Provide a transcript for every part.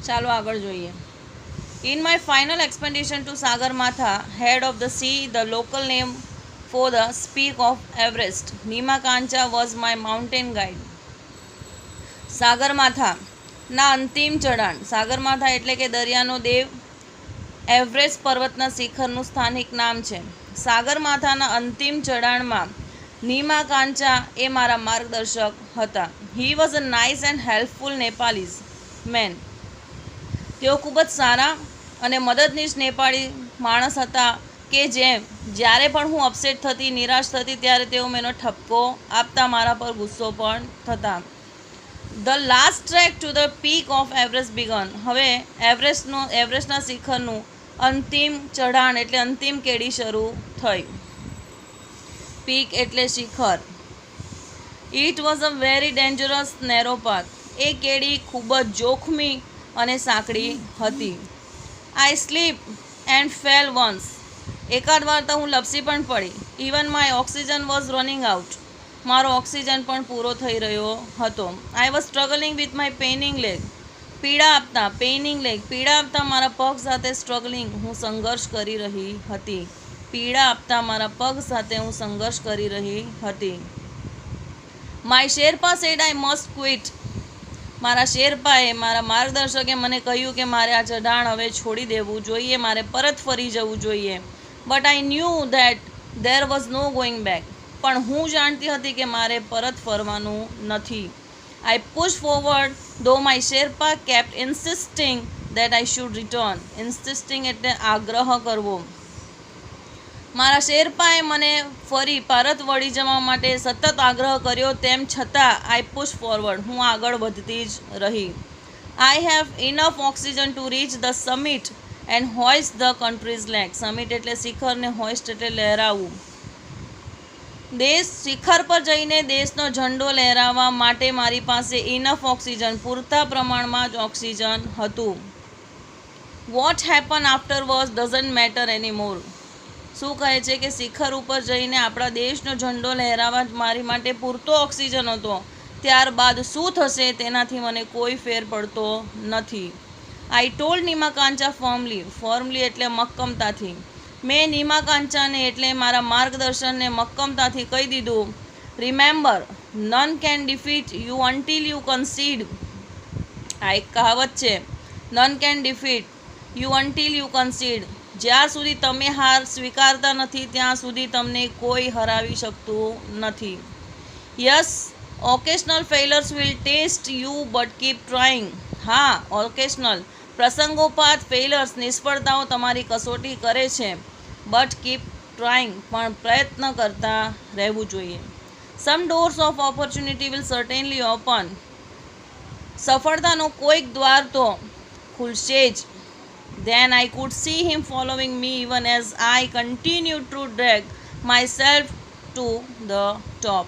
ચાલો આગળ જોઈએ. In my final expedition to Sagarmatha, head of the sea, the local name for the peak of Everest, Nima was my mountain guide. સાગરમાથા ના અંતિમ ચઢાણ. સાગરમાથા એટલે કે દરિયાનો દેવ એવરેસ્ટ પર્વતના શિખરનું સ્થાનિક નામ છે. સાગરમાથાના અંતિમ ચઢાણમાં નીમા કાંચા એ મારા માર્ગદર્શક હતા. He was a nice and helpful Nepalese man. તેઓ ખૂબ જ સારા અને મદદનીશ નેપાળી માણસ હતા કે જ્યારે પણ હું અપસેટ થતી, નિરાશ થતી, ત્યારે તેઓ મને ઠપકો આપતા, મારા પર ગુસ્સો પણ થતા. The last track to the peak of Everest began. હવે એવરેસ્ટના શિખરનું અંતિમ ચઢાણ એટલે અંતિમ કેડી શરૂ થઈ. પીક એટલે શિખર. It was a very dangerous narrow path. એ કેડી ખૂબ જ જોખમી અને સાંકડી હતી. I slip and fell once. એકાદ વાર તો હું લપસી પણ પડી. Even my oxygen was running out. મારો ઓક્સિજન પણ પૂરો થઈ રહ્યો હતો. I was struggling with my paining leg. પીડા આપતા મારા પગ સાથે સ્ટ્રગલિંગ, હું સંઘર્ષ કરી રહી હતી. પીડા આપતા મારા પગ સાથે હું સંઘર્ષ કરી રહી હતી. My Sherpa said I must quit. મારા શેરપાએ, મારા માર્ગદર્શકે મને કહ્યું કે મારે આ ચઢાણ હવે છોડી દેવું જોઈએ, મારે પરત ફરી જવું જોઈએ. But I knew that there was no going back. પણ હું જાણતી હતી કે મારે પરત ફરવાનું નથી. I push forward though my Sherpa kept insisting that I should return. Insisting એટલે આગ્રહ કરવો. મારા શેરપાએ મને ફરી પરત વળી જવા માટે સતત આગ્રહ કર્યો. તેમ છતાં આઈ પુશ ફોરવર્ડ, હું આગળ વધતી જ રહી. I have enough oxygen to reach the summit and હોઇસ્ટ the countries flag. Summit એટલે શિખરને હોઇસ્ટ એટલે લહેરાવવું. શિખર પર જઈને દેશનો ઝંડો લહેરાવવા માટે મારી પાસે ઇનફ ઓક્સિજન, પૂરતા પ્રમાણમાં જ ઓક્સિજન હતું. What happen આફ્ટરવર્ડ્સ doesn't matter એનીમોર. શું કહે છે કે શિખર ઉપર જઈને આપણા દેશનો ઝંડો લહેરાવવા મારી માટે પૂરતો ઓક્સિજન હતો. ત્યારબાદ શું થશે તેનાથી મને કોઈ ફેર પડતો નથી. આઈ ટોલ્ડ નીમા કાંચા ફર્મલી એટલે મક્કમતાથી. મેં નીમા કાંચાને એટલે મારા માર્ગદર્શનને મક્કમતાથી કહી દીધું, remember, none can defeat you until you concede. આ એક કહાવત છે. None can defeat you until you concede. જ્યાં સુધી તમે હાર સ્વીકારતા નથી ત્યાં સુધી તમને કોઈ હરાવી શકતું નથી. Yes, occasional failures will test you but keep trying. હા, ઓકેશનલ પ્રસંગોપાત ફેલર્સ નિષ્ફળતાઓ તમારી કસોટી કરે છે. બટ કીપ ટ્રાઇંગ પણ પ્રયત્ન કરતા રહેવું જોઈએ. Some doors of opportunity will certainly open. સફળતાનો કોઈક દ્વાર તો ખુલશે જ. Then I could see him following me even as I continued to drag myself to the top.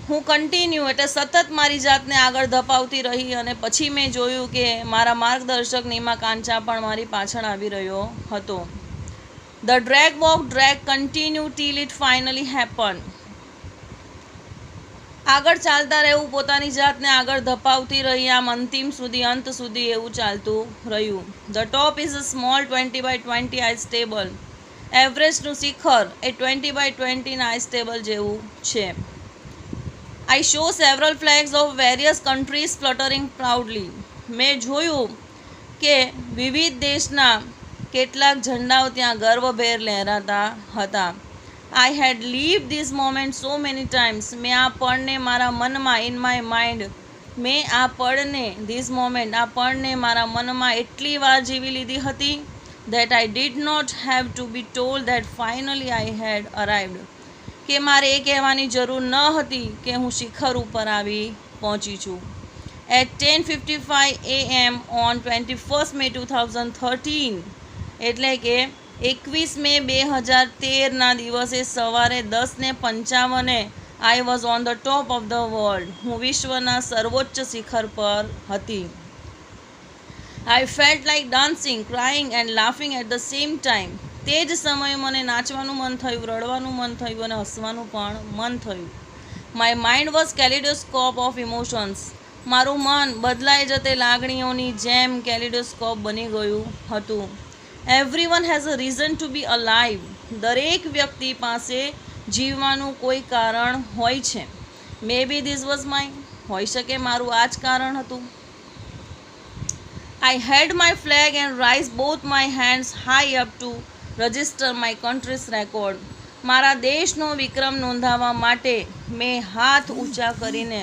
હું કન્ટિન્યુ એટલે સતત મારી જાતને આગળ ધપાવતી રહી અને પછી મેં જોયું કે મારા માર્ગદર્શક નીમા કાંચા પણ મારી પાછળ આવી રહ્યો હતો. The drag continued till it finally happened. આગળ ચાલતા રહેવું, પોતાની જાતને આગળ ધપાવતી રહી, આમ અંત સુધી એવું ચાલતું રહ્યું. The top is a small 20x20 ice table. એવરેસ્ટનું શિખર એ 20x20 આઈસ ટેબલ જેવું છે. I saw several flags of various countries fluttering proudly. મેં જોયું કે વિવિધ દેશના કેટલાક ઝંડાઓ ત્યાં ગર્વભેર લહેરાતા હતા. I had lived this moment so many times. મેં આ પળને મારા મનમાં, in my mind, મેં આ પળને મારા મનમાં એટલી વાર જીવી લીધી હતી that I did not have to be told that finally I had arrived. કે મારે એ કહેવાની જરૂર ન હતી કે હું શિખર ઉપર આવી પહોંચી છું. At 10:55 AM on 21st May 2013, એટલે કે 21 મે 2013ના દિવસે સવારે 10:55 I was on the top of the world. હું વિશ્વના સર્વોચ્ચ શિખર પર હતી. I felt like dancing, crying and laughing at the same time. તે જ સમયે મને નાચવાનું મન થયું, રડવાનું મન થયું અને હસવાનું પણ મન થયું. My mind was kaleidoscope of emotions. મારું મન બદલાઈ જતે લાગણીઓની જેમ કેલિડોસ્કોપ બની ગયું હતું. Everyone has a reason to be alive. દરેક વ્યક્તિ પાસે જીવવાનું કોઈ કારણ હોય છે. Maybe this was my. હોઈ શકે મારું આ જ કારણ હતું. I had my flag and raised both my hands high up to register my country's record. મારા દેશનો વિક્રમ નોંધાવવા માટે મેં હાથ ઊંચા કરીને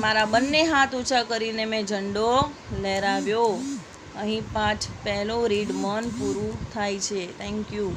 મારા બંને હાથ ઊંચા કરીને મેં ઝંડો લહેરાવ્યો. અહીં પાઠ પહેલો રીડ મન પૂરું થાય છે. Thank you.